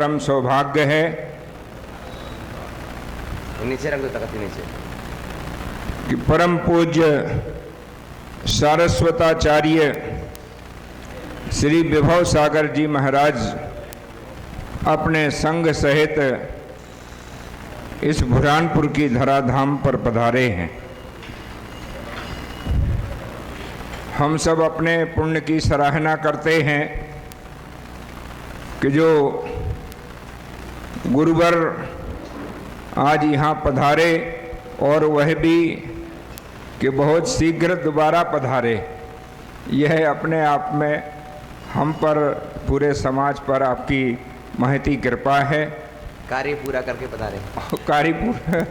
परम सौभाग्य है नीचे रख दो, तख्त नीचे। कि परम पूज्य सारस्वताचार्य श्री विभव सागर जी महाराज अपने संग सहित इस बुरहानपुर की धराधाम पर पधारे हैं। हम सब अपने पुण्य की सराहना करते हैं कि जो गुरुवर आज यहाँ पधारे और वह भी कि बहुत शीघ्र दोबारा पधारे, यह अपने आप में हम पर, पूरे समाज पर आपकी महती कृपा है। कार्य पूरा करके पधारे। कार्य पूरा,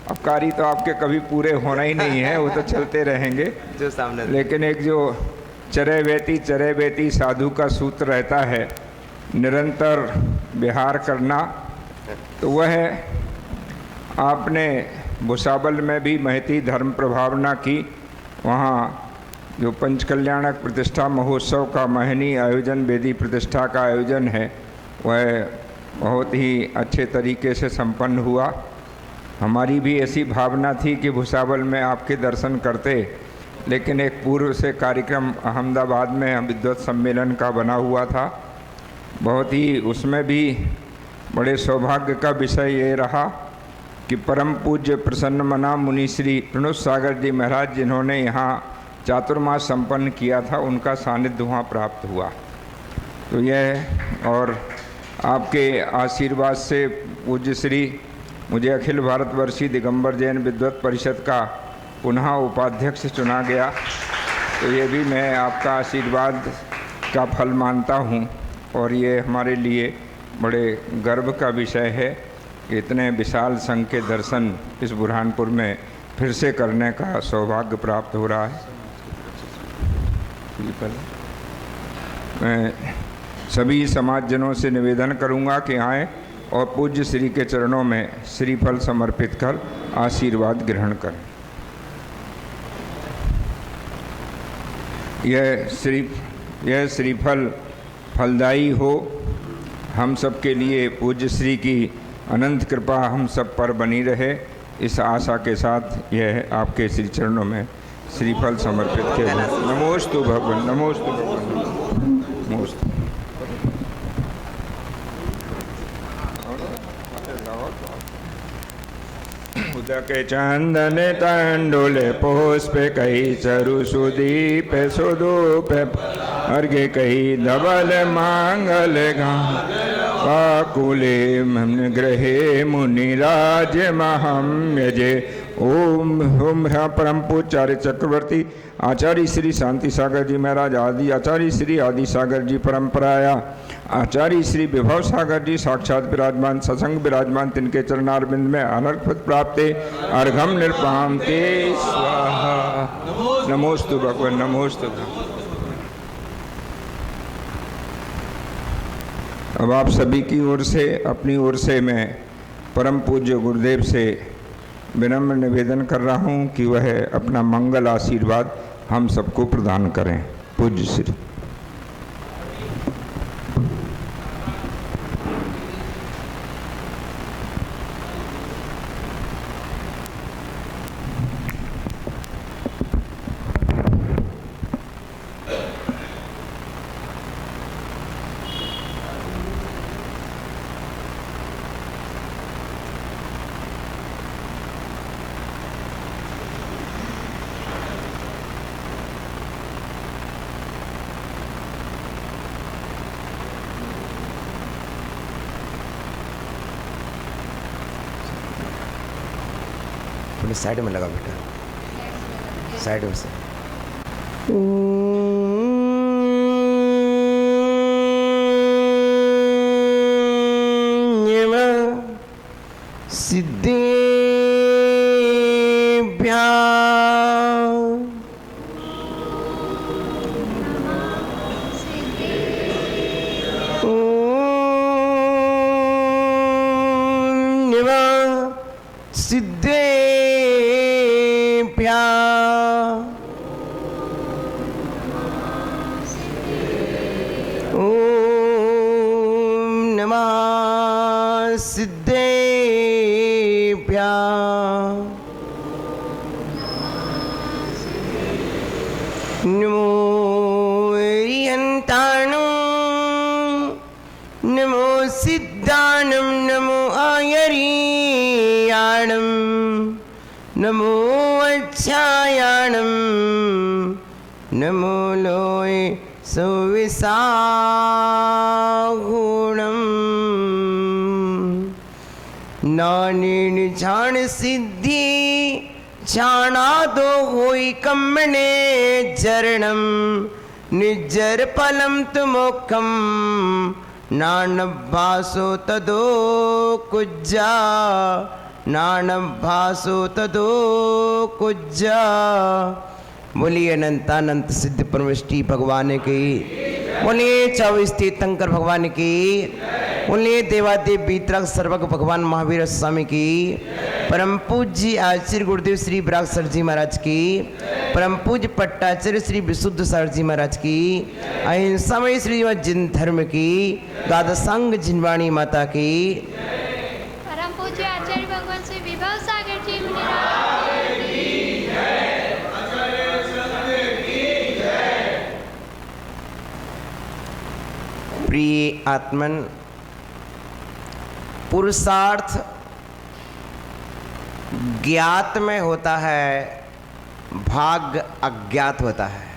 अब कार्य तो आपके कभी पूरे होना ही नहीं है, वो तो चलते रहेंगे जो सामने। लेकिन एक जो चरे बेती साधु का सूत्र रहता है, निरंतर विहार करना, तो वह आपने भुसावल में भी महती धर्म प्रभावना की। वहाँ जो पंचकल्याणक प्रतिष्ठा महोत्सव का महनीय आयोजन, वेदी प्रतिष्ठा का आयोजन है, वह बहुत ही अच्छे तरीके से संपन्न हुआ। हमारी भी ऐसी भावना थी कि भुसावल में आपके दर्शन करते, लेकिन एक पूर्व से कार्यक्रम अहमदाबाद में विद्वत सम्मेलन का बना हुआ था। बहुत ही उसमें भी बड़े सौभाग्य का विषय ये रहा कि परम पूज्य प्रसन्न मना मुनि श्री प्रणुत सागर जी महाराज, जिन्होंने यहाँ चातुर्मास संपन्न किया था, उनका सानिध्य वहाँ प्राप्त हुआ। तो यह और आपके आशीर्वाद से पूज्य श्री मुझे अखिल भारतवर्षीय दिगंबर जैन विद्वत परिषद का पुनः उपाध्यक्ष चुना गया, तो ये भी मैं आपका आशीर्वाद का फल मानता हूँ। और ये हमारे लिए बड़े गर्व का विषय है कि इतने विशाल संघ के दर्शन इस बुरहानपुर में फिर से करने का सौभाग्य प्राप्त हो रहा है। मैं सभी समाजजनों से निवेदन करूंगा कि आएँ और पूज्य श्री के चरणों में श्रीफल समर्पित कर आशीर्वाद ग्रहण करें। यह श्रीफल फलदायी हो, हम सब के लिए पूज्य श्री की अनंत कृपा हम सब पर बनी रहे, इस आशा के साथ यह आपके श्री चरणों में श्रीफल समर्पित किया। नमोस्तु भगवान, नमोस्तु भगवान, नमोस्तु। उदक चंदन तंडुले पुष्प कही चरु सुदीप सुदूप अर्घ्य कही धवल मांगल काकुले ग्रहे मुनिराज महम यजे। ओम ओम परम पूज्य चक्रवर्ती आचार्य श्री शांति सागर जी महाराज आदि आचार्य श्री आदि सागर जी परंपराया आचार्य श्री विभव सागर जी साक्षात विराजमान सत्संग विराजमान, तिनके चरणारविंद में अनर्पित प्राप्ते अर्घम निर्पाम ते स्वाहा। नमोस्तु भगवान, नमोस्तु। अब आप सभी की ओर से, अपनी ओर से मैं परम पूज्य गुरुदेव से विनम्र निवेदन कर रहा हूं कि वह अपना मंगल आशीर्वाद हम सबको प्रदान करें। पूज्य श्री। साइड में लगा बेटा, साइड में से। सिद्धेभ्यः सिद्धेभ्यः ओम नमः सिद्धेभ्यः नमो अरिहन्ताणं नमो सिद्धाणं नमो आयर्याणं नमो अच्छायाणं नमो लोय सुविसागुणं नानेन जान सिद्धि जाना दो होई कम्मने चरणम निज्जर फलम तुमोखम नानभासो तदो कुज्जा नानभासो तदो कुज्जा। बोलिए अनंतानंत सिद्ध परमेष्टि भगवान की, बोलिए 24 तीर्थंकर भगवान की, बोलिए देवादेव वीतराग सर्वज्ञ भगवान महावीर स्वामी की, परम पूज्य आचार्य गुरुदेव श्री विराग सर जी महाराज की, परम पूज्य पट्टाचार्य श्री विशुद्ध सर जी महाराज की, अहिंसा में श्री जिन धर्म की, द्वादशांग जिनवाणी माता की, परम पूज्य आचार्य भगवान श्री विभव सागर जी महाराज की प्रिय आत्मन, पुरुषार्थ ज्ञात में होता है, भाग्य अज्ञात होता है।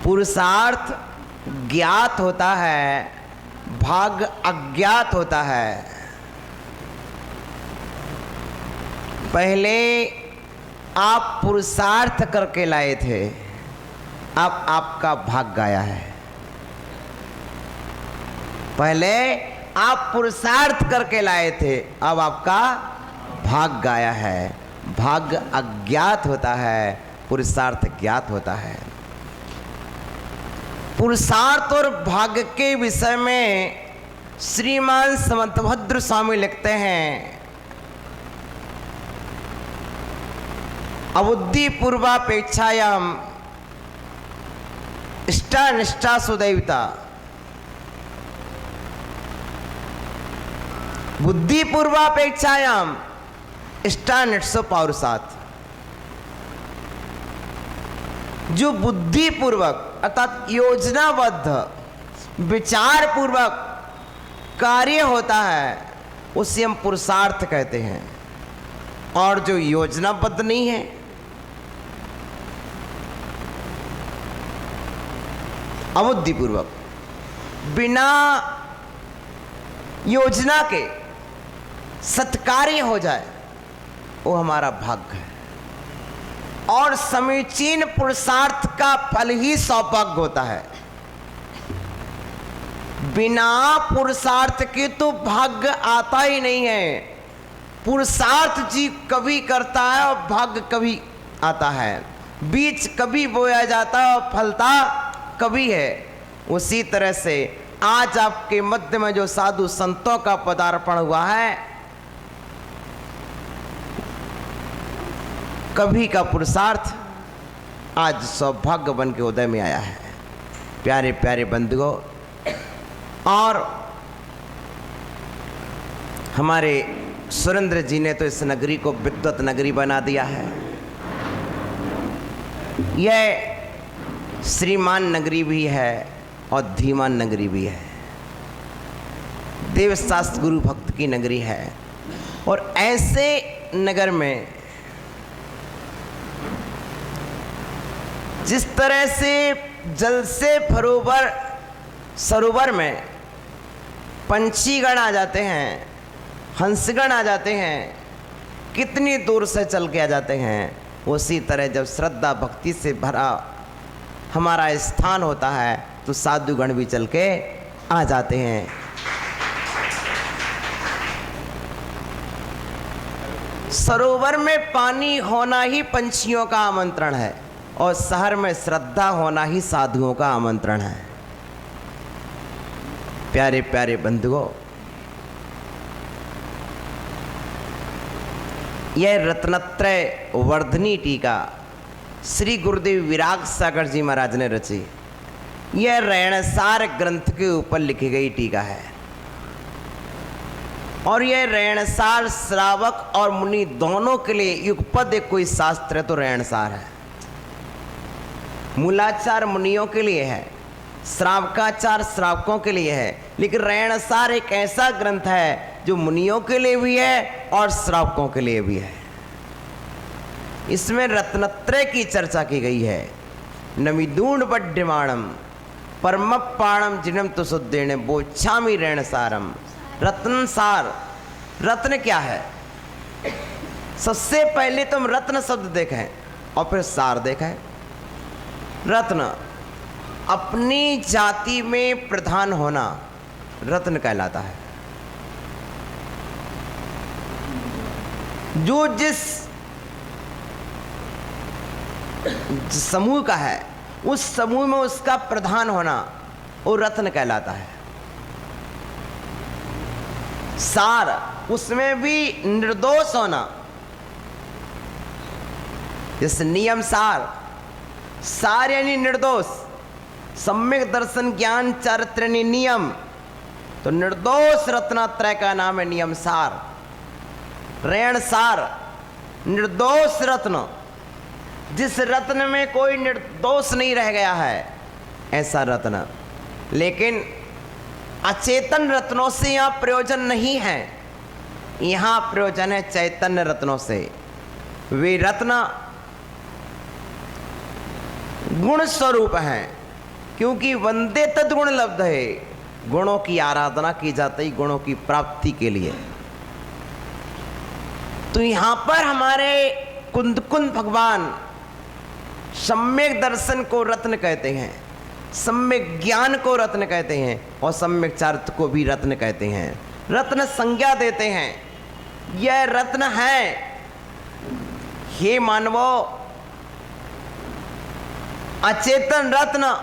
पुरुषार्थ ज्ञात होता है, भाग्य अज्ञात होता है। पहले आप पुरुषार्थ करके लाए थे, अब आपका भाग्य आया है। पहले आप पुरुषार्थ करके लाए थे, अब आपका भाग्य आया है। भाग्य अज्ञात होता है, पुरुषार्थ ज्ञात होता है। पुरुषार्थ और भाग्य के विषय में श्रीमान समंतभद्र स्वामी लिखते हैं, अबुद्धि पूर्वापेक्षायाम इष्टा निष्ठा सुदैवता। बुद्धि पूर्वापेक्षायाम इष्टानिष्ठो पौरुषात्। जो बुद्धि पूर्वक अर्थात योजनाबद्ध विचार पूर्वक कार्य होता है उसे हम पुरुषार्थ कहते हैं, और जो योजनाबद्ध नहीं है, अबुद्धिपूर्वक बिना योजना के सत्कार्य हो जाए, वो हमारा भाग्य है। और समीचीन पुरुषार्थ का फल ही सौभाग्य होता है। बिना पुरुषार्थ के तो भाग्य आता ही नहीं है। पुरुषार्थ जी कभी करता है और भाग्य कभी आता है। बीज कभी बोया जाता है और फलता कभी है। उसी तरह से आज आपके मध्य में जो साधु संतों का पदार्पण हुआ है, कभी का पुरुषार्थ आज सौभाग्य बन के उदय में आया है। प्यारे प्यारे बंधुओं, और हमारे सुरेंद्र जी ने तो इस नगरी को विद्वत नगरी बना दिया है। यह श्रीमान नगरी भी है और धीमान नगरी भी है। देवशास्त्र गुरु भक्त की नगरी है। और ऐसे नगर में जिस तरह से जल से सरोवर में पंछीगण आ जाते हैं, हंसगण आ जाते हैं, कितनी दूर से चल के आ जाते हैं, उसी तरह जब श्रद्धा भक्ति से भरा हमारा स्थान होता है तो साधुगण भी चल के आ जाते हैं। सरोवर में पानी होना ही पंछियों का आमंत्रण है, और शहर में श्रद्धा होना ही साधुओं का आमंत्रण है। प्यारे प्यारे बंधुओं, यह रत्नत्रय वर्धनी टीका श्री गुरुदेव विराग सागर जी महाराज ने रची। यह रहणसार ग्रंथ के ऊपर लिखी गई टीका है। और ये रेणसार श्रावक और मुनि दोनों के लिए युगपद एक कोई शास्त्र है तो रेणसार है। मूलाचार मुनियों के लिए है, श्रावकाचार श्रावकों के लिए है, लेकिन रेणसार एक ऐसा ग्रंथ है जो मुनियों के लिए भी है और श्रावकों के लिए भी है। इसमें रत्नत्रय की चर्चा की गई है। नमिदूण बड्ढमाणम परमपाणम जिनम तो सुद्देण बोच्छामी रेणसारम। रत्नसार, रत्न क्या है? सबसे पहले तुम रत्न शब्द देखें और फिर सार देखें। रत्न अपनी जाति में प्रधान होना रत्न कहलाता है। जो जिस समूह का है उस समूह में उसका प्रधान होना वो रत्न कहलाता है। सार, उसमें भी निर्दोष होना, जैसे नियम सार, सार यानी निर्दोष, सम्यक दर्शन ज्ञान चारित्र यानी नियम, तो निर्दोष रत्नत्रय का नाम है नियम सार। रेण सार, निर्दोष रत्न, जिस रत्न में कोई निर्दोष नहीं रह गया है ऐसा रत्न। लेकिन अचेतन रत्नों से यहाँ प्रयोजन नहीं है, यहाँ प्रयोजन है चैतन्य रत्नों से। वे रत्न गुण स्वरूप हैं, क्योंकि वंदे तद्गुण लब्ध है, गुणों की आराधना की जाती है गुणों की प्राप्ति के लिए। तो यहाँ पर हमारे कुंद भगवान सम्यक दर्शन को रत्न कहते हैं, सम्यक ज्ञान को रत्न कहते हैं और सम्यक चारित्र को भी रत्न कहते हैं। रत्न संज्ञा देते हैं, यह रत्न है। हे मानवो, अचेतन रत्न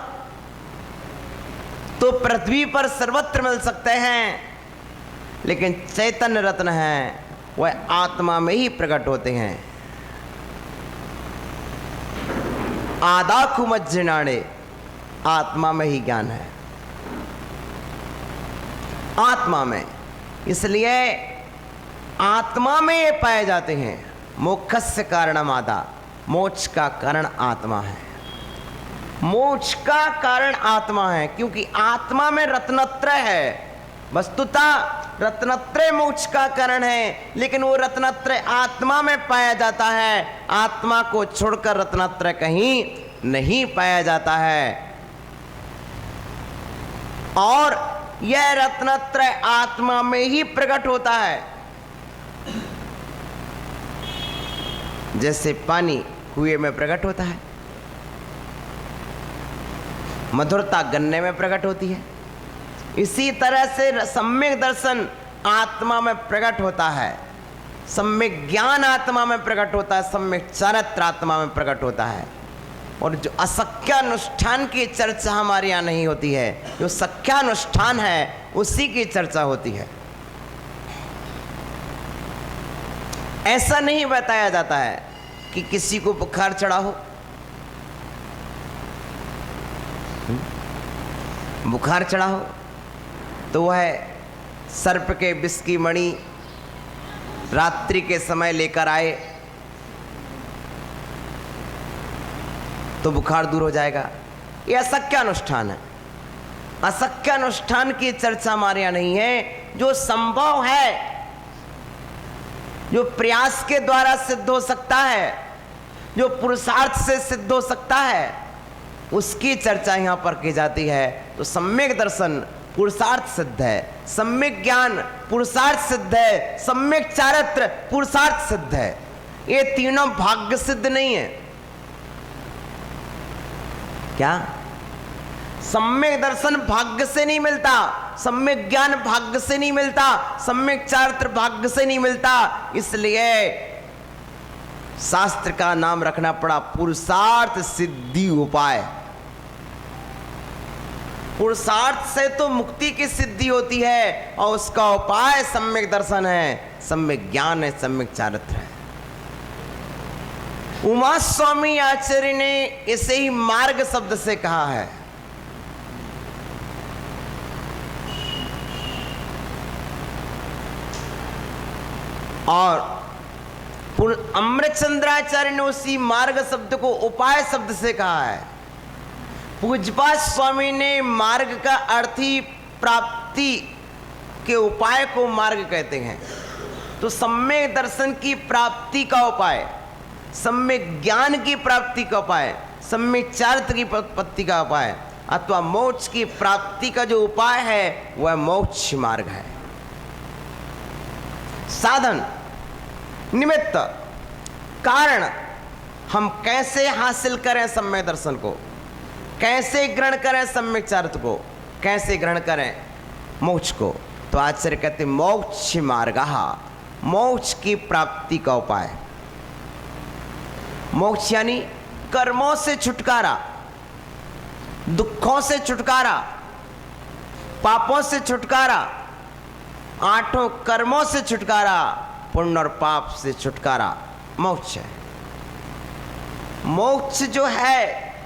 तो पृथ्वी पर सर्वत्र मिल सकते हैं, लेकिन चैतन्य रत्न है वह आत्मा में ही प्रकट होते हैं। आदाखु मज्जनाड़े, आत्मा में ही ज्ञान है, आत्मा में। इसलिए आत्मा में ये पाए जाते हैं। मोक्षस्य कारणम आदा, मोक्ष का कारण आत्मा है। मोक्ष का कारण आत्मा है, क्योंकि आत्मा में रत्नत्रय है। वस्तुतः रत्नत्रय मोक्ष का कारण है, लेकिन वो रत्नत्रय आत्मा में पाया जाता है। आत्मा को छोड़कर रत्नत्रय कहीं नहीं पाया जाता है। और यह रत्नत्रय आत्मा में ही प्रकट होता है। जैसे पानी कुएं में प्रकट होता है, मधुरता गन्ने में प्रकट होती है, इसी तरह से सम्यक दर्शन आत्मा में प्रकट होता है, सम्यक ज्ञान आत्मा में प्रकट होता है, सम्यक चारित्र आत्मा में प्रकट होता है। और जो असख्यानुष्ठान की चर्चा हमारे यहाँ नहीं होती है, जो सख्यानुष्ठान है उसी की चर्चा होती है। ऐसा नहीं बताया जाता है कि किसी को बुखार चढ़ा हो, बुखार चढ़ा हो तो वह सर्प के विष की मणि रात्रि के समय लेकर आए तो बुखार दूर हो जाएगा। यह असख्यानुष्ठान है। असख्यानुष्ठान की चर्चा हमारे यहाँ नहीं है। जो संभव है, जो प्रयास के द्वारा सिद्ध हो सकता है, जो पुरुषार्थ से सिद्ध हो सकता है, उसकी चर्चा यहाँ पर की जाती है। तो सम्यक दर्शन पुरुषार्थ सिद्ध है, सम्यक ज्ञान पुरुषार्थ सिद्ध है, सम्यक चारित्र पुरुषार्थ सिद्ध है। ये तीनों भाग्य सिद्ध नहीं है। क्या? सम्यक दर्शन भाग्य से नहीं मिलता, सम्यक ज्ञान भाग्य से नहीं मिलता, सम्यक चारित्र भाग्य से नहीं मिलता। इसलिए शास्त्र का नाम रखना पड़ा पुरुषार्थ सिद्धि उपाय। पुरुषार्थ से तो मुक्ति की सिद्धि होती है और उसका उपाय सम्यक दर्शन है, सम्यक ज्ञान है, सम्यक चारित्र है। उमा स्वामी आचार्य ने इसे ही मार्ग शब्द से कहा है। और अमृतचंद्राचार्य ने उसी मार्ग शब्द को उपाय शब्द से कहा है। पूज्यपाद स्वामी ने मार्ग का अर्थ ही प्राप्ति के उपाय को मार्ग कहते हैं। तो सम्यक दर्शन की प्राप्ति का उपाय, सम्यक ज्ञान की प्राप्ति का उपाय, सम्यक चारित्र की उत्पत्ति का उपाय अथवा मोक्ष की प्राप्ति का जो उपाय है वह मोक्ष मार्ग है। साधन, निमित्त, कारण, हम कैसे हासिल करें सम्यक दर्शन को, कैसे ग्रहण करें सम्यक चारित्र को, कैसे ग्रहण करें मोक्ष को। तो आचार्य कहते मोक्ष मार्ग, मोक्ष की प्राप्ति का उपाय। मोक्ष यानी कर्मों से छुटकारा, दुखों से छुटकारा, पापों से छुटकारा, आठों कर्मों से छुटकारा, पुण्य और पाप से छुटकारा मोक्ष है। मोक्ष जो है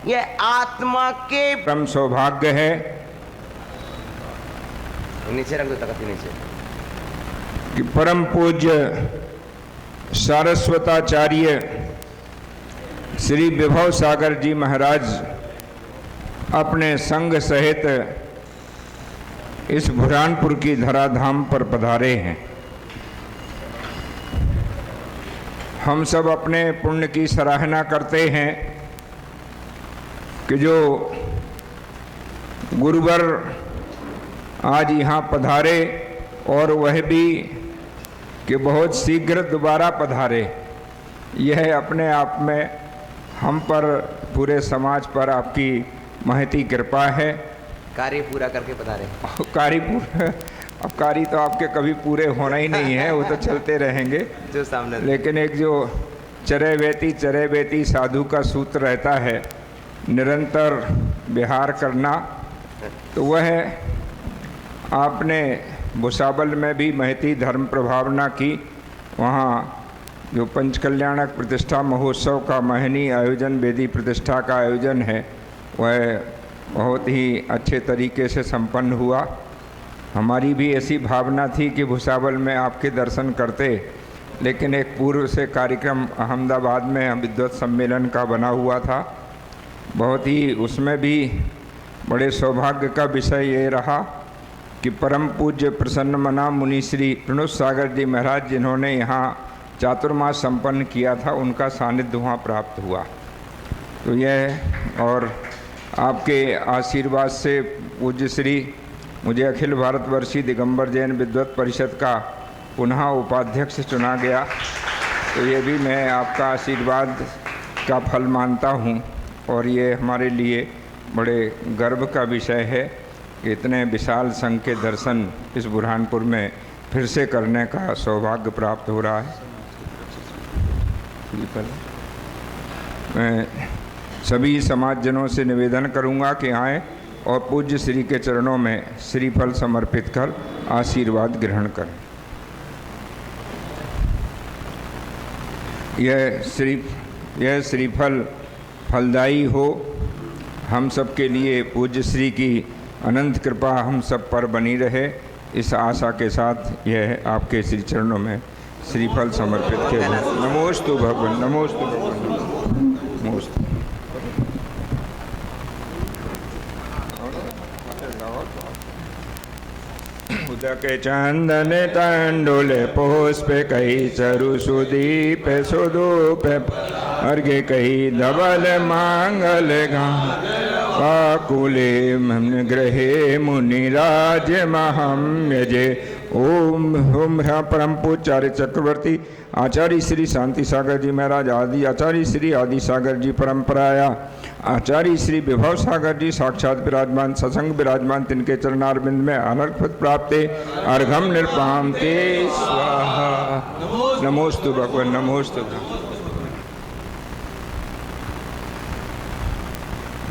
यह आत्मा के परम सौभाग्य है नीचे रख दो, तकती नीचे, कि परम पूज्य सारस्वताचार्य श्री विभव सागर जी महाराज अपने संग सहित इस बुरहानपुर की धराधाम पर पधारे हैं। हम सब अपने पुण्य की सराहना करते हैं कि जो गुरुवर आज यहाँ पधारे और वह भी कि बहुत शीघ्र दोबारा पधारे। यह अपने आप में हम पर, पूरे समाज पर आपकी महती कृपा है। कार्य पूरा करके पधारे। कार्य पूरा, अब कार्य तो आपके कभी पूरे होना ही नहीं है, वो तो चलते रहेंगे जो सामने, लेकिन एक जो चरे बेती साधु का सूत्र रहता है, निरंतर विहार करना, तो वह आपने भुसावल में भी महती धर्म प्रभावना की। वहाँ जो पंचकल्याणक प्रतिष्ठा महोत्सव का महनीय आयोजन, वेदी प्रतिष्ठा का आयोजन है, वह बहुत ही अच्छे तरीके से संपन्न हुआ। हमारी भी ऐसी भावना थी कि भुसावल में आपके दर्शन करते, लेकिन एक पूर्व से कार्यक्रम अहमदाबाद में विद्वत सम्मेलन का बना हुआ था। बहुत ही उसमें भी बड़े सौभाग्य का विषय ये रहा कि परम पूज्य प्रसन्न मना मुनि श्री प्रणुत सागर जी महाराज, जिन्होंने यहाँ चातुर्मास संपन्न किया था, उनका सानिध्य वहाँ प्राप्त हुआ। तो यह और आपके आशीर्वाद से पूज्य श्री मुझे अखिल भारतवर्षीय दिगंबर जैन विद्वत परिषद का पुनः उपाध्यक्ष चुना गया। तो ये भी मैं आपका आशीर्वाद का फल मानता हूँ और ये हमारे लिए बड़े गर्व का विषय है कि इतने विशाल संघ के दर्शन इस बुरहानपुर में फिर से करने का सौभाग्य प्राप्त हो रहा है। मैं सभी समाजजनों से निवेदन करूंगा कि आएँ और पूज्य श्री के चरणों में श्रीफल समर्पित कर आशीर्वाद ग्रहण करें। यह श्रीफल फलदायी हो, हम सब के लिए पूज्य श्री की अनंत कृपा हम सब पर बनी रहे, इस आशा के साथ यह आपके श्री चरणों में श्रीफल समर्पित किया। नमोस्तु भगवान, नमोस्तु भगवान, नमोस्तु। उदक चंदन तंडुल पुष्प कही चरु सुदीप सुदूप अर्घ्य कही धवल मांगल काकुले ग्रहे मुनिराज महम यजे। ओम ओम परम पूज्य चक्रवर्ती आचार्य श्री शांति सागर जी महाराज आदि आचार्य श्री आदि सागर जी परंपराया आचार्य श्री विभव सागर जी साक्षात विराजमान सत्संग विराजमान, तिनके चरणारविंद में अनर्पत प्राप्ते अर्घम निर्पाम ते स्वाहा। नमोस्तु भगवान, नमोस्तु।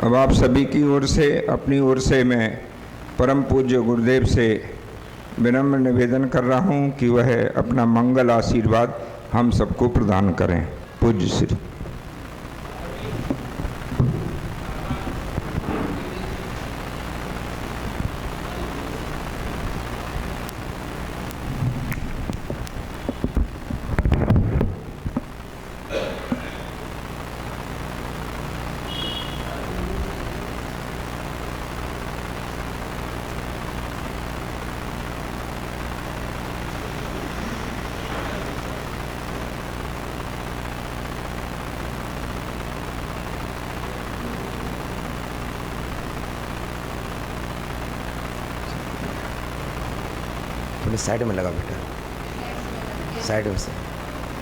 अब आप सभी की ओर से, अपनी ओर से मैं परम पूज्य गुरुदेव से विनम्र निवेदन कर रहा हूँ कि वह अपना मंगल आशीर्वाद हम सबको प्रदान करें। पूज्य श्री। थोड़ी साइड में लगा बेटा, साइड में से।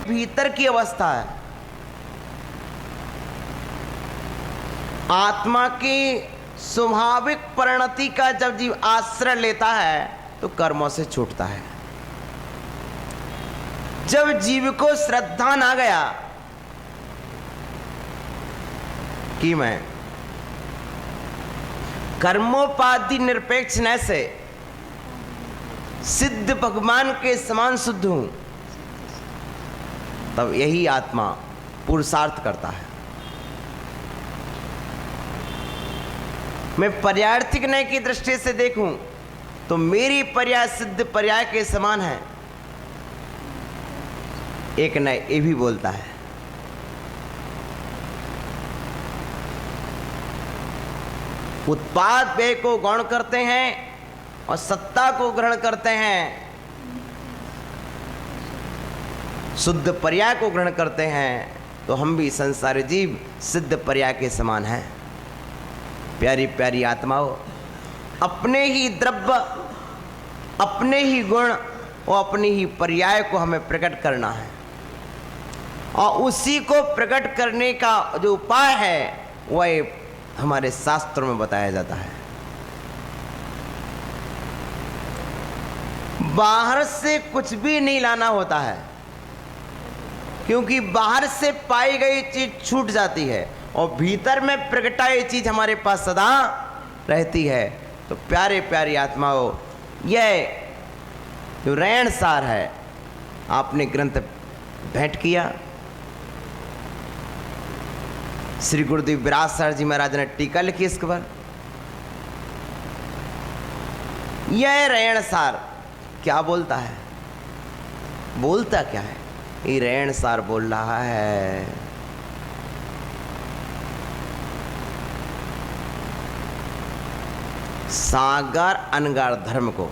भीतर की अवस्था है। आत्मा की स्वाभाविक परिणति का जब जीव आश्रय लेता है तो कर्मों से छूटता है। जब जीव को श्रद्धा ना गया कि मैं कर्मोपाधि निरपेक्ष न से सिद्ध भगवान के समान शुद्ध हूं, तब यही आत्मा पुरुषार्थ करता है। मैं पर्यायर्थिक नय की दृष्टि से देखूं तो मेरी पर्याय सिद्ध पर्याय के समान है। एक नय ये भी बोलता है, उत्पाद व्यय को गौण करते हैं और सत्ता को ग्रहण करते हैं, शुद्ध पर्याय को ग्रहण करते हैं, तो हम भी संसारी जीव सिद्ध पर्याय के समान हैं। प्यारी प्यारी आत्माओं, अपने ही द्रव्य, अपने ही गुण और अपनी ही पर्याय को हमें प्रकट करना है, और उसी को प्रकट करने का जो उपाय है वह हमारे शास्त्रों में बताया जाता है। बाहर से कुछ भी नहीं लाना होता है, क्योंकि बाहर से पाई गई चीज छूट जाती है और भीतर में प्रगटाई चीज हमारे पास सदा रहती है। तो प्यारे प्यारी आत्माओं, यह जो रैण सार है आपने ग्रंथ भेंट किया। श्री गुरुदेव विराज सर जी महाराज ने टीका लिखी इसके पर। यह रैण सार क्या बोलता है? बोलता क्या है? ये रैण सार बोल रहा है सागर अनगार धर्म को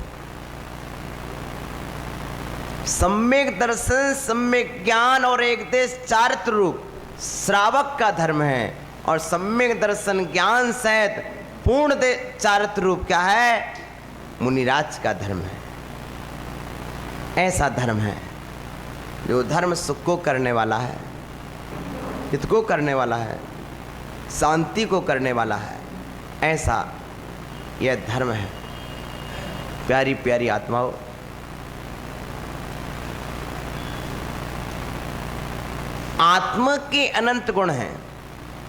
सम्यक दर्शन, सम्यक ज्ञान और एक देश चारित्र रूप श्रावक का धर्म है, और सम्यक दर्शन ज्ञान सहित पूर्ण चारित्र रूप क्या है? मुनिराज का धर्म है। ऐसा धर्म है जो धर्म सुख को करने वाला है, हित को करने वाला है, शांति को करने वाला है। ऐसा यह धर्म है। प्यारी प्यारी आत्माओं, आत्मा के अनंत गुण हैं।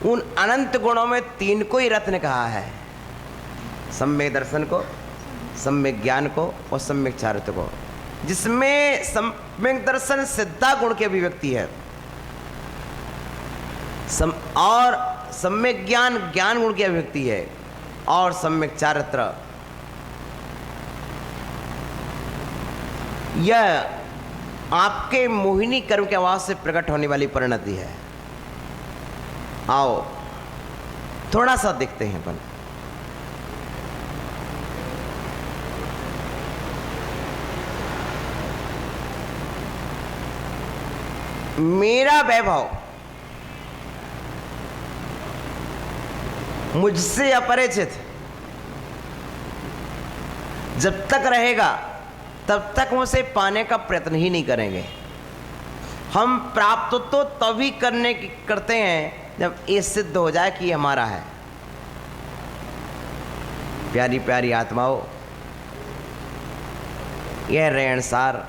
उन अनंत गुणों में तीन को ही रत्न कहा है, सम्यक दर्शन को, सम्यक ज्ञान को और सम्यक चारित्र को, जिसमें सम्यक दर्शन सिद्धा गुण की अभिव्यक्ति है और सम्यक ज्ञान ज्ञान गुण की अभिव्यक्ति है, और सम्यक चारित्र यह आपके मोहिनी कर्म के आवाज से प्रकट होने वाली परिणति है। आओ थोड़ा सा देखते हैं अपन। मेरा वैभव मुझसे अपरिचित जब तक रहेगा तब तक उसे पाने का प्रयत्न ही नहीं करेंगे। हम प्राप्त तो तभी करते हैं जब ये सिद्ध हो जाए कि हमारा है। प्यारी प्यारी आत्माओं, यह रैणसार,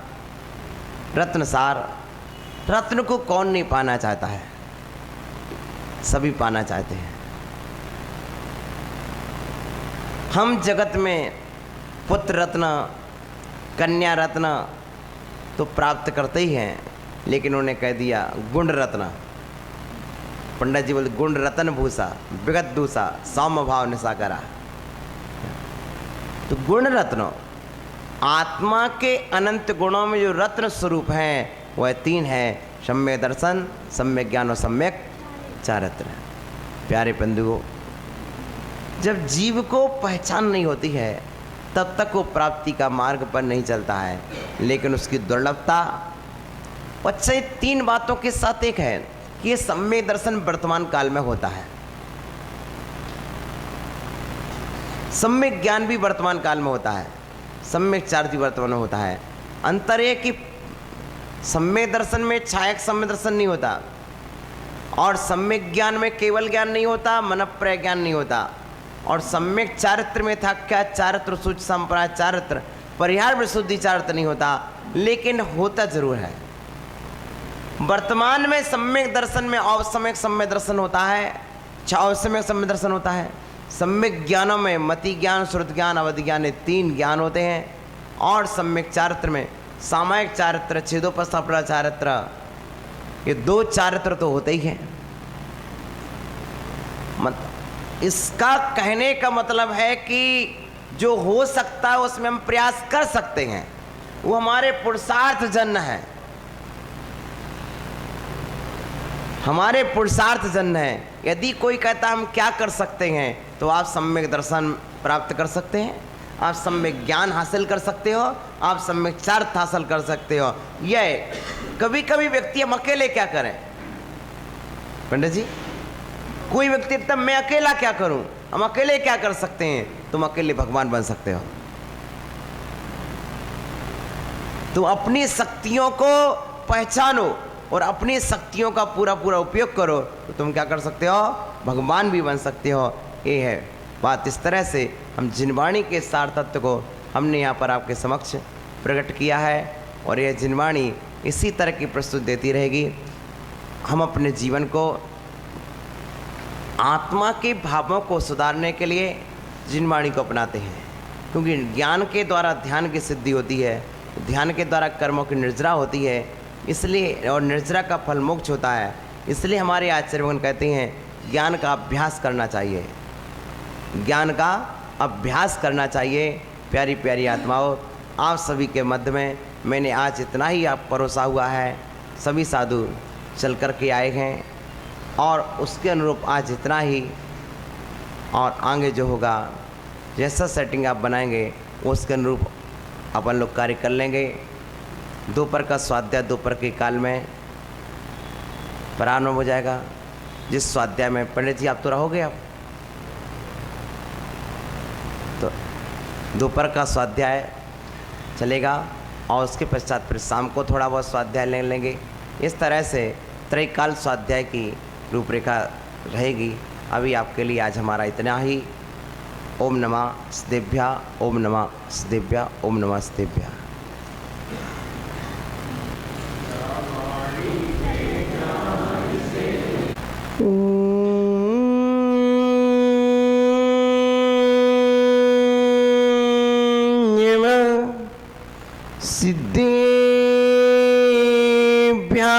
रत्नसार, रत्न को कौन नहीं पाना चाहता है? सभी पाना चाहते हैं। हम जगत में पुत्र रत्न, कन्या रत्न तो प्राप्त करते ही हैं, लेकिन उन्होंने कह दिया गुण रत्न। पंडित जी बोलते गुण रत्न भूषा विगत दूषा सौम्य भाव निशा करा। तो गुण रत्न, आत्मा के अनंत गुणों में जो रत्न स्वरूप हैं वह तीन है, सम्यक दर्शन, सम्यक ज्ञान और सम्यक चारित्र। प्यारे बंधुओं, जब जीव को पहचान नहीं होती है तब तक वो प्राप्ति का मार्ग पर नहीं चलता है, लेकिन उसकी दुर्लभता अच्छा तीन बातों के साथ एक है कि ये सम्यक दर्शन वर्तमान काल में होता है, सम्यक ज्ञान भी वर्तमान काल में होता है, सम्यक चारित्र वर्तमान होता है। अंतर यह कि सम्यक दर्शन में छायक सम्यक दर्शन नहीं होता, और सम्यक ज्ञान में केवल ज्ञान नहीं होता, मनप्रय ज्ञान नहीं होता। और सम्यक चारित्र में था क्या चारित्र सूच संप्रदाय चारित्र परिहार विशुद्धि चारित्र नहीं होता, लेकिन होता जरूर है। वर्तमान में सम्यक दर्शन में अवसम्यक सम्यक दर्शन होता है, अवसम्यक सम्यक दर्शन होता है। सम्यक ज्ञानों में मति ज्ञान, श्रुत ज्ञान, अवधि ज्ञान, ये 3 ज्ञान होते हैं। और सम्यक चारित्र में सामायिक चारित्र, छेदोपस्थापना चारित्र, ये 2 चारित्र तो होते ही हैं। इसका कहने का मतलब है कि जो हो सकता है उसमें हम प्रयास कर सकते हैं, वो हमारे पुरुषार्थ जन्य है, हमारे पुरुषार्थ जन्य है। यदि कोई कहता हम क्या कर सकते हैं, तो आप सम्यक दर्शन प्राप्त कर सकते हैं, आप सम्यक ज्ञान हासिल कर सकते हो, आप सम्यक चारित्र हासिल कर सकते हो। यह कभी कभी व्यक्ति हम अकेले क्या करें पंडित जी, कोई व्यक्ति तब मैं अकेला क्या करूं, हम अकेले क्या कर सकते हैं, तुम अकेले भगवान बन सकते हो। तुम अपनी शक्तियों को पहचानो और अपनी शक्तियों का पूरा पूरा उपयोग करो, तो तुम क्या कर सकते हो, भगवान भी बन सकते हो। ये है बात। इस तरह से हम जिनवाणी के सार तत्व को हमने यहाँ पर आपके समक्ष प्रकट किया है, और यह जिनवाणी इसी तरह की प्रस्तुति देती रहेगी। हम अपने जीवन को आत्मा के भावों को सुधारने के लिए जिनवाणी को अपनाते हैं, क्योंकि ज्ञान के द्वारा ध्यान की सिद्धि होती है, ध्यान के द्वारा कर्मों की निर्जरा होती है, इसलिए और निर्जरा का फल मोक्ष होता है। इसलिए हमारे आचार्यगण कहते हैं ज्ञान का अभ्यास करना चाहिए, ज्ञान का अभ्यास करना चाहिए। प्यारी प्यारी आत्माओं, आप सभी के मध्य में मैंने आज इतना ही आप परोसा हुआ है। सभी साधु चल कर के आए हैं, और उसके अनुरूप आज इतना ही, और आगे जो होगा जैसा सेटिंग आप बनाएंगे उसके अनुरूप अपन लोग कार्य कर लेंगे। दोपहर का स्वाध्याय दोपहर के काल में प्रारंभ हो जाएगा, जिस स्वाध्याय में पंडित जी आप तो रहोगे, आप तो दोपहर का स्वाध्याय चलेगा, और उसके पश्चात फिर शाम को थोड़ा बहुत स्वाध्याय ले लेंगे। इस तरह से त्रैकाल स्वाध्याय की रूपरेखा रहेगी। अभी आपके लिए आज हमारा इतना ही। ओम नमः सदेभ्या, ओम नमः सदेभ्या, ओम नमः सदेभ्या। सिद्धेभ्या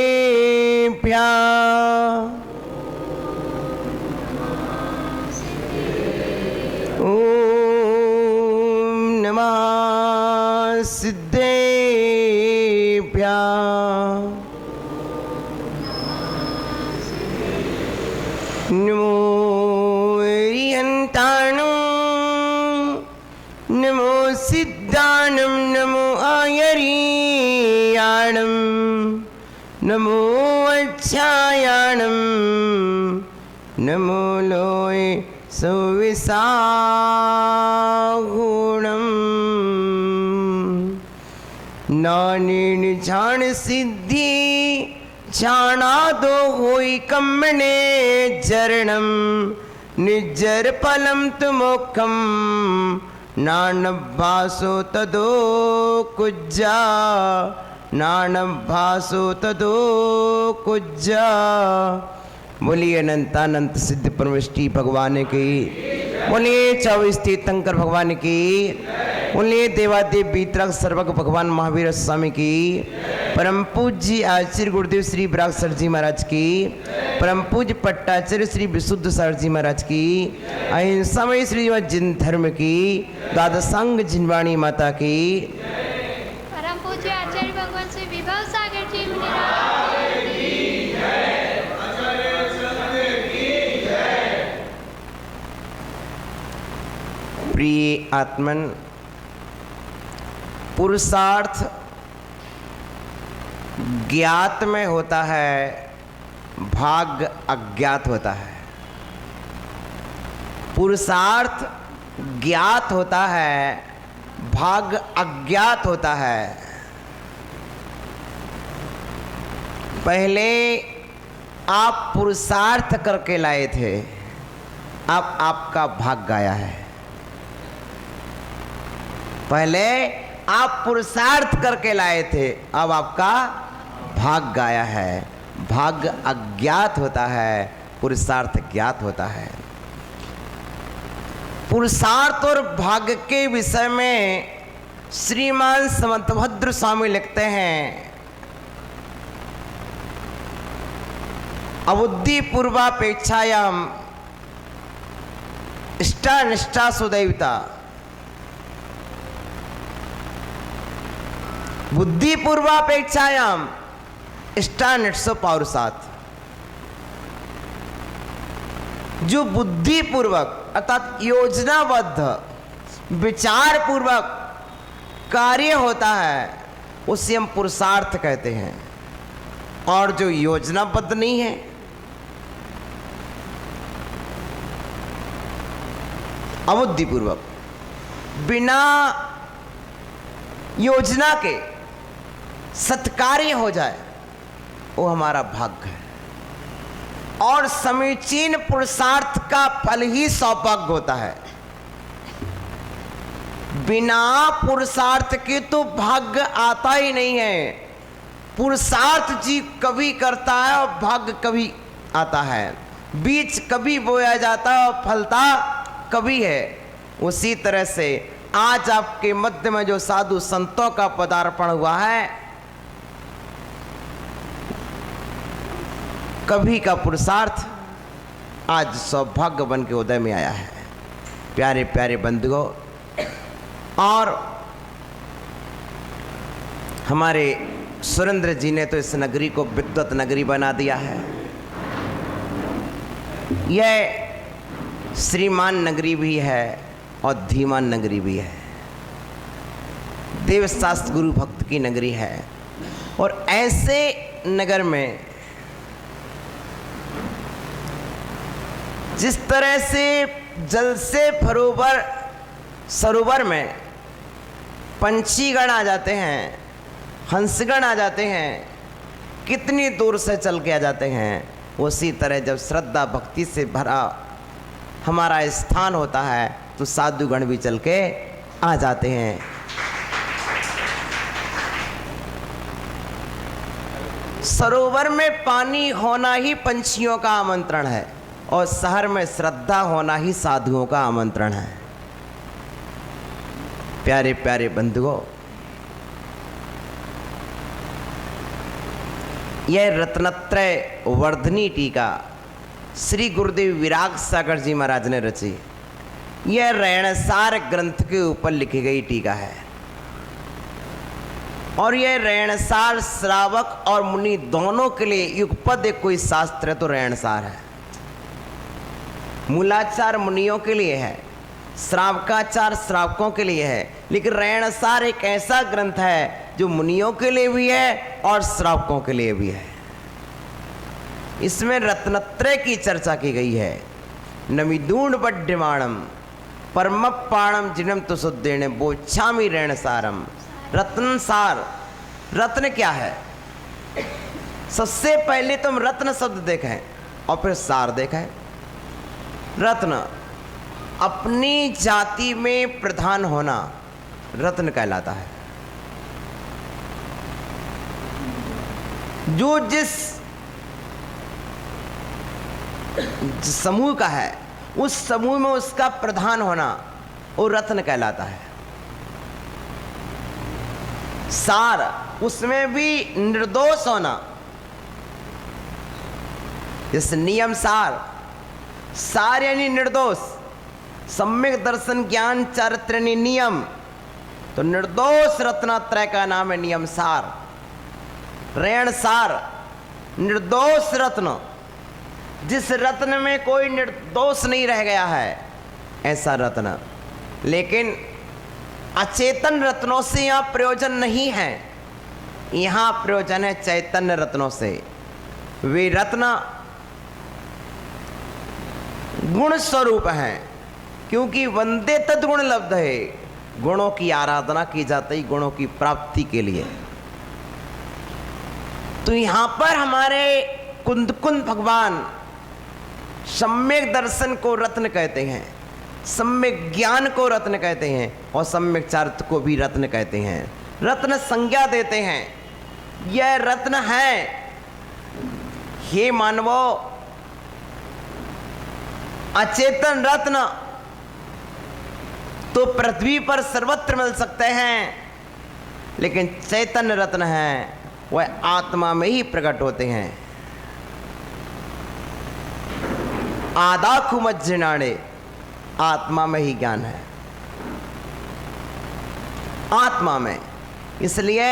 सिद्धेभ्या ओम नमः सिद्धेभ्या नमो हरिहंताणं नमो सिद्धाणं नमो आयरीयाणं नमो अच्छायाणं नमो लोय सुविसागुणं नानेन झाण सिद्धि झाणादो होई कम्मने चरणं निज्जर फलं तु मोक्षं नानभासो तदो कुज्जा नानभासो तदो कुज्जा। बोलिए अनंतानंत सिद्ध परमेष्टि भगवान की, बोलिए 24 तीर्थंकर भगवान की, बोलिए देवादेव बीतराग सर्वक भगवान महावीर स्वामी की, परम पूज्य आचार्य गुरुदेव श्री विराग सर जी महाराज की, परम पूज्य पट्टाचार्य श्री विशुद्ध सर जी महाराज की, अहिंसामय श्री जिन धर्म की, द्वादशांग जिनवाणी माता की, परम पूज्य आचार्य भगवान श्री विभव सागर जी महाराज प्रिय आत्मन, पुरुषार्थ ज्ञात में होता है, भाग्य अज्ञात होता है। पुरुषार्थ ज्ञात होता है, भाग्य अज्ञात होता है। पहले आप पुरुषार्थ करके लाए थे, अब आपका भाग्य आया है। पहले आप पुरुषार्थ करके लाए थे, अब आपका भाग्य आया है। भाग्य अज्ञात होता है, पुरुषार्थ ज्ञात होता है। पुरुषार्थ और भाग्य के विषय में श्रीमान समंतभद्र स्वामी लिखते हैं, अबुद्धि पूर्वापेक्षायाम इष्टा निष्ठा सुदैवता। बुद्धि पूर्वापेक्षायाम इष्टा निष्ठा पौरुषात्। जो बुद्धि पूर्वक अर्थात योजनाबद्ध विचार पूर्वक कार्य होता है उसे हम पुरुषार्थ कहते हैं, और जो योजनाबद्ध नहीं है, अबुद्धिपूर्वक बिना योजना के सत्कार्य हो जाए, वो हमारा भाग्य है। और समीचीन पुरुषार्थ का फल ही सौभाग्य होता है। बिना पुरुषार्थ के तो भाग्य आता ही नहीं है। पुरुषार्थ जी कभी करता है और भाग्य कभी आता है। बीज कभी बोया जाता है और फलता कभी है। उसी तरह से आज आपके मध्य में जो साधु संतों का पदार्पण हुआ है, कभी का पुरुषार्थ आज सौभाग्य बन के उदय में आया है। प्यारे प्यारे बंधुओं, और हमारे सुरेंद्र जी ने तो इस नगरी को विद्वत नगरी बना दिया है। यह श्रीमान नगरी भी है और धीमान नगरी भी है। देवशास्त्र गुरु भक्त की नगरी है। और ऐसे नगर में जिस तरह से जल से सरोवर में पंछीगण आ जाते हैं, हंसगण आ जाते हैं, कितनी दूर से चल के आ जाते हैं, उसी तरह जब श्रद्धा भक्ति से भरा हमारा स्थान होता है तो साधुगण भी चल के आ जाते हैं। सरोवर में पानी होना ही पंछियों का आमंत्रण है, और शहर में श्रद्धा होना ही साधुओं का आमंत्रण है। प्यारे प्यारे बंधुओं, यह रत्नत्रय वर्धनी टीका श्री गुरुदेव विराग सागर जी महाराज ने रची। यह रैणसार ग्रंथ के ऊपर लिखी गई टीका है। और यह रैणसार श्रावक और मुनि दोनों के लिए युगपद एक कोई शास्त्र है तो रैणसार है। मूलाचार मुनियों के लिए है, श्रावकाचार श्रावकों के लिए है, लेकिन रैणसार एक ऐसा ग्रंथ है जो मुनियों के लिए भी है और श्रावकों के लिए भी है। इसमें रत्नत्रय की चर्चा की गई है। नमिदूण बड्ढमाणम परमपाणम जिनम तो सुद्देण बोच्छामी रैणसारम। रत्नसार, रत्न क्या है? सबसे पहले तुम रत्न शब्द देखें और फिर सार देखें। रत्न अपनी जाति में प्रधान होना रत्न कहलाता है। जो जिस समूह का है उस समूह में उसका प्रधान होना वो रत्न कहलाता है। सार, उसमें भी निर्दोष होना, इस नियम सार, सार यानी निर्दोष, सम्यक दर्शन ज्ञान चारित्र नियम, तो निर्दोष रत्नत्रय का नाम है नियम सार। रैण सार, निर्दोष रत्न, जिस रत्न में कोई निर्दोष नहीं रह गया है, ऐसा रत्न। लेकिन अचेतन रत्नों से यहाँ प्रयोजन नहीं है, यहाँ प्रयोजन है चैतन्य रत्नों से। वे रत्न गुण स्वरूप हैं, क्योंकि वंदे तद्गुण लब्ध है, गुणों की आराधना की जाती है गुणों की प्राप्ति के लिए। तो यहां पर हमारे कुंद कुंद भगवान सम्यक दर्शन को रत्न कहते हैं, सम्यक ज्ञान को रत्न कहते हैं, और सम्यक चारित्र को भी रत्न कहते हैं। रत्न संज्ञा देते हैं, यह रत्न है। हे मानवो, अचेतन रत्न तो पृथ्वी पर सर्वत्र मिल सकते हैं, लेकिन चैतन्य रत्न है वह आत्मा में ही प्रकट होते हैं। आदाखु मज्जनाणे, आत्मा में ही ज्ञान है, आत्मा में। इसलिए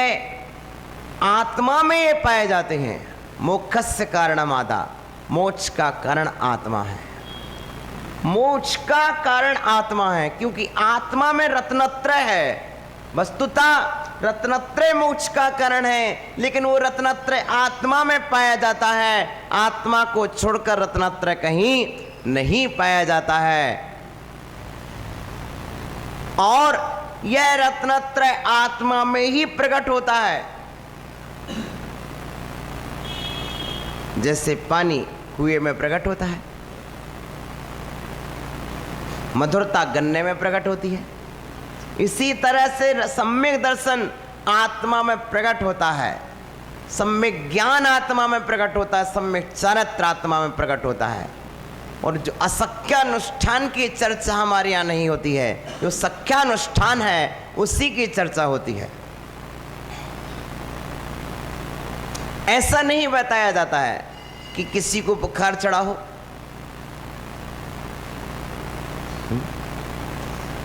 आत्मा में ये पाए जाते हैं। मोक्षस्य कारणम आदा, मोक्ष का कारण आत्मा है, मोक्ष का कारण आत्मा है, क्योंकि आत्मा में रत्नत्रय है। वस्तुतः रत्नत्रय मोक्ष का कारण है, लेकिन वो रत्नत्रय आत्मा में पाया जाता है। आत्मा को छोड़कर रत्नत्रय कहीं नहीं पाया जाता है। और यह रत्नत्रय आत्मा में ही प्रकट होता है। जैसे पानी कुएं में प्रकट होता है, मधुरता गन्ने में प्रकट होती है, इसी तरह से सम्यक दर्शन आत्मा में प्रकट होता है, सम्यक ज्ञान आत्मा में प्रकट होता है, सम्यक चारित्र आत्मा में प्रकट होता है। और जो असख्यानुष्ठान की चर्चा हमारे यहाँ नहीं होती है, जो सख्यानुष्ठान है उसी की चर्चा होती है। ऐसा नहीं बताया जाता है कि किसी को बुखार चढ़ा हो,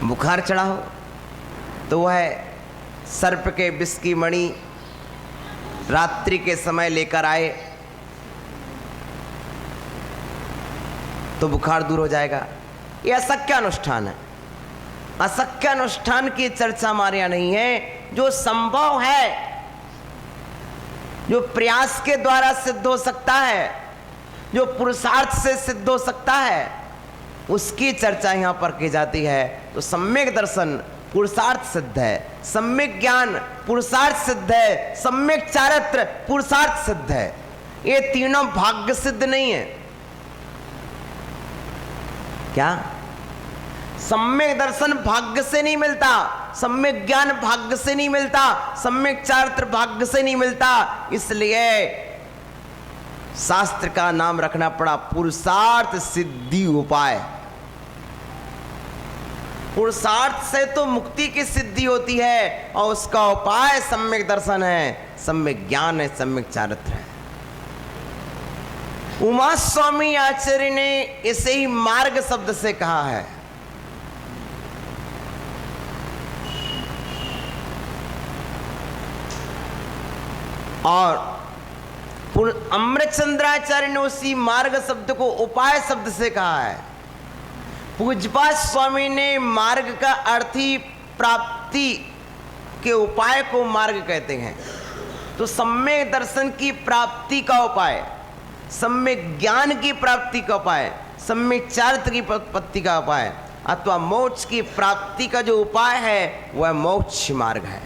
बुखार चढ़ा हो तो वह सर्प के विष की मणि रात्रि के समय लेकर आए तो बुखार दूर हो जाएगा। यह असख्यानुष्ठान है। असख्यानुष्ठान की चर्चा हमारे यहाँ नहीं है। जो संभव है, जो प्रयास के द्वारा सिद्ध हो सकता है, जो पुरुषार्थ से सिद्ध हो सकता है, उसकी चर्चा यहाँ पर की जाती है। तो सम्यक दर्शन पुरुषार्थ सिद्ध है, सम्यक ज्ञान पुरुषार्थ सिद्ध है, सम्यक चारित्र पुरुषार्थ सिद्ध है। ये तीनों भाग्य सिद्ध नहीं है। क्या? सम्यक दर्शन भाग्य से नहीं मिलता, सम्यक ज्ञान भाग्य से नहीं मिलता, सम्यक चारित्र भाग्य से नहीं मिलता। इसलिए शास्त्र का नाम रखना पड़ा पुरुषार्थ सिद्धि उपाय। पुरुषार्थ से तो मुक्ति की सिद्धि होती है, और उसका उपाय सम्यक दर्शन है, सम्यक ज्ञान है, सम्यक चारित्र है। उमा स्वामी आचार्य ने इसे ही मार्ग शब्द से कहा है। और अमृतचंद्राचार्य ने उसी मार्ग शब्द को उपाय शब्द से कहा है। पूज्यपाद स्वामी ने मार्ग का अर्थ ही प्राप्ति के उपाय को मार्ग कहते हैं। तो सम्यक दर्शन की प्राप्ति का उपाय, सम्यक ज्ञान की प्राप्ति का उपाय, सम्यक चारित्र की प्राप्ति का उपाय, अथवा मोक्ष की प्राप्ति का जो उपाय है वह मोक्ष मार्ग है।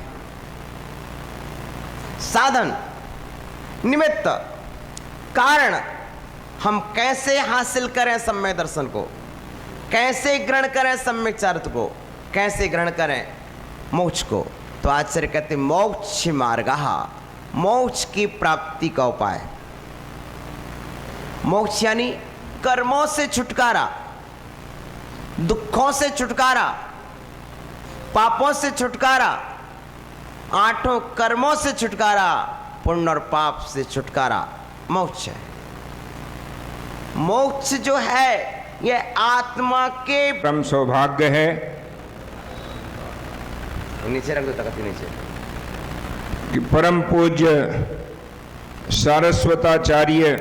साधन, निमित्त, कारण, हम कैसे हासिल करें सम्यक दर्शन को, कैसे ग्रहण करें सम्यक चारित्र को, कैसे ग्रहण करें मोक्ष को। तो आचार्य कहते मोक्ष मार्ग, मोक्ष की प्राप्ति का उपाय। मोक्ष यानी कर्मों से छुटकारा, दुखों से छुटकारा, पापों से छुटकारा, आठों कर्मों से छुटकारा, पुण्य और पाप से छुटकारा मोक्ष है। मोक्ष जो है यह आत्मा के परम सौभाग्य है नीचे रख दो, तक नीचे, कि परम पूज्य सारस्वताचार्य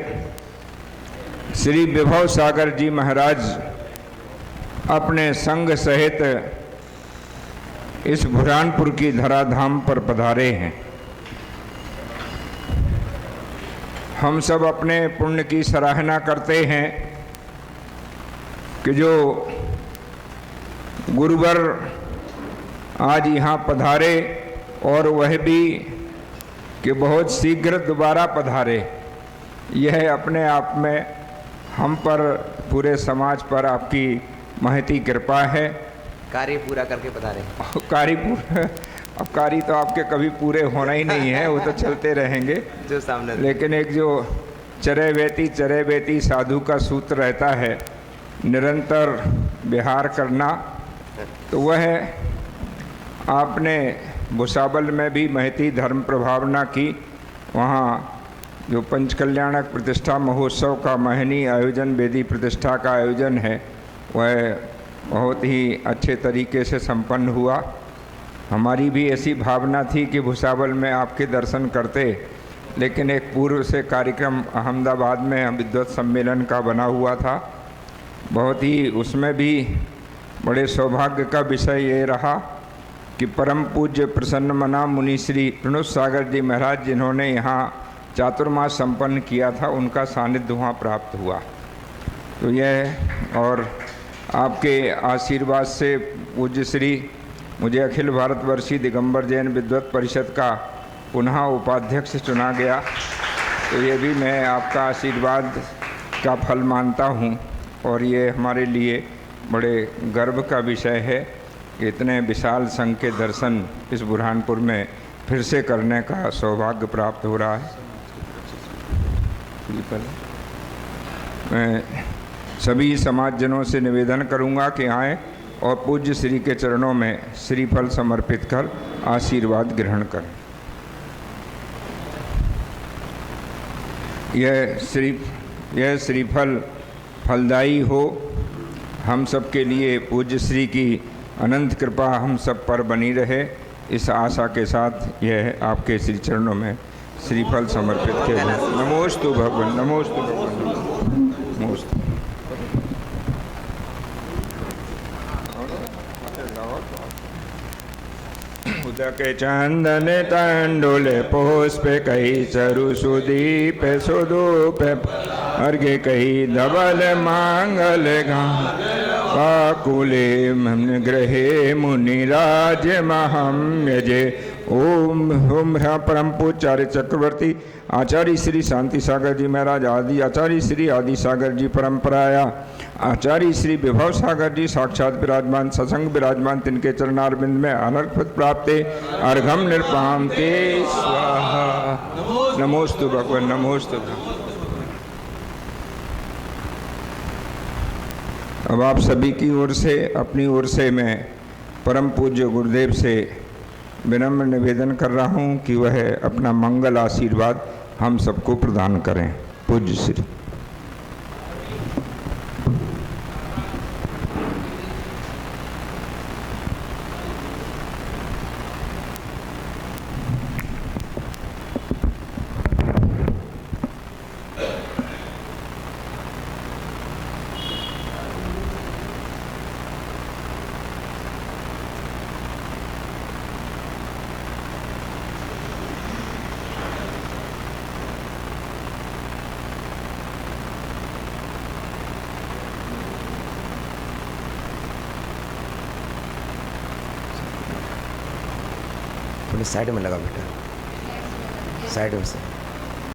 श्री विभव सागर जी महाराज अपने संग सहित इस बुरहानपुर की धराधाम पर पधारे हैं। हम सब अपने पुण्य की सराहना करते हैं कि जो गुरुवर आज यहाँ पधारे और वह भी कि बहुत शीघ्र दोबारा पधारे। यह अपने आप में हम पर, पूरे समाज पर आपकी महती कृपा है। कार्य पूरा करके बता रहे कार्य पूरा, अब कार्य तो आपके कभी पूरे होना ही नहीं है, वो तो चलते रहेंगे। जो सामने, लेकिन एक जो चरे बेती साधु का सूत्र रहता है, निरंतर विहार करना, तो वह आपने भुसावल में भी महती धर्म प्रभावना की। वहाँ जो पंचकल्याणक प्रतिष्ठा महोत्सव का महनीय आयोजन, वेदी प्रतिष्ठा का आयोजन है, वह बहुत ही अच्छे तरीके से संपन्न हुआ। हमारी भी ऐसी भावना थी कि भुसावल में आपके दर्शन करते, लेकिन एक पूर्व से कार्यक्रम अहमदाबाद में विद्वत सम्मेलन का बना हुआ था। बहुत ही उसमें भी बड़े सौभाग्य का विषय ये रहा कि परम पूज्य प्रसन्न मना मुनि श्री प्रणुत सागर जी महाराज, जिन्होंने यहाँ चातुर्मास संपन्न किया था, उनका सानिध्य वहाँ प्राप्त हुआ। तो यह और आपके आशीर्वाद से पूज्य श्री मुझे अखिल भारतवर्षीय दिगंबर जैन विद्वत परिषद का पुनः उपाध्यक्ष चुना गया। तो ये भी मैं आपका आशीर्वाद का फल मानता हूँ और ये हमारे लिए बड़े गर्व का विषय है कि इतने विशाल संघ के दर्शन इस बुरहानपुर में फिर से करने का सौभाग्य प्राप्त हो रहा है। मैं सभी समाजजनों से निवेदन करूंगा कि आएँ और पूज्य श्री के चरणों में श्रीफल समर्पित कर आशीर्वाद ग्रहण करें। यह श्रीफल फलदायी हो, हम सब के लिए पूज्य श्री की अनंत कृपा हम सब पर बनी रहे, इस आशा के साथ यह आपके श्री चरणों में श्रीफल समर्पित किया। नमोस्तु भगवान, नमोस्तु भगवान, नमोस्तु। उदक चंदन तंडुले पुष्प कही चरु सुदीप सुदूप अर्घ्य कही धवल मांगल काकुले गृहे मुनिराज महम यजे। ओम ओम परम पूज्य चक्रवर्ती आचार्य श्री शांति सागर जी महाराज आदि आचार्य श्री आदि सागर जी परंपराया आचार्य श्री विभव सागर जी साक्षात विराजमान सत्संग विराजमान, तिनके चरणारविंद में अनर्पित प्राप्ते अर्घम निर्पाम ते स्वाहा। नमोस्तु भगवान, नमोस्तु। अब आप सभी की ओर से, अपनी ओर से मैं परम पूज्य गुरुदेव से विनम्र निवेदन कर रहा हूँ कि वह अपना मंगल आशीर्वाद हम सबको प्रदान करें। पूज्य श्री। थोड़ी साइड में लगा बेटा, साइड में से।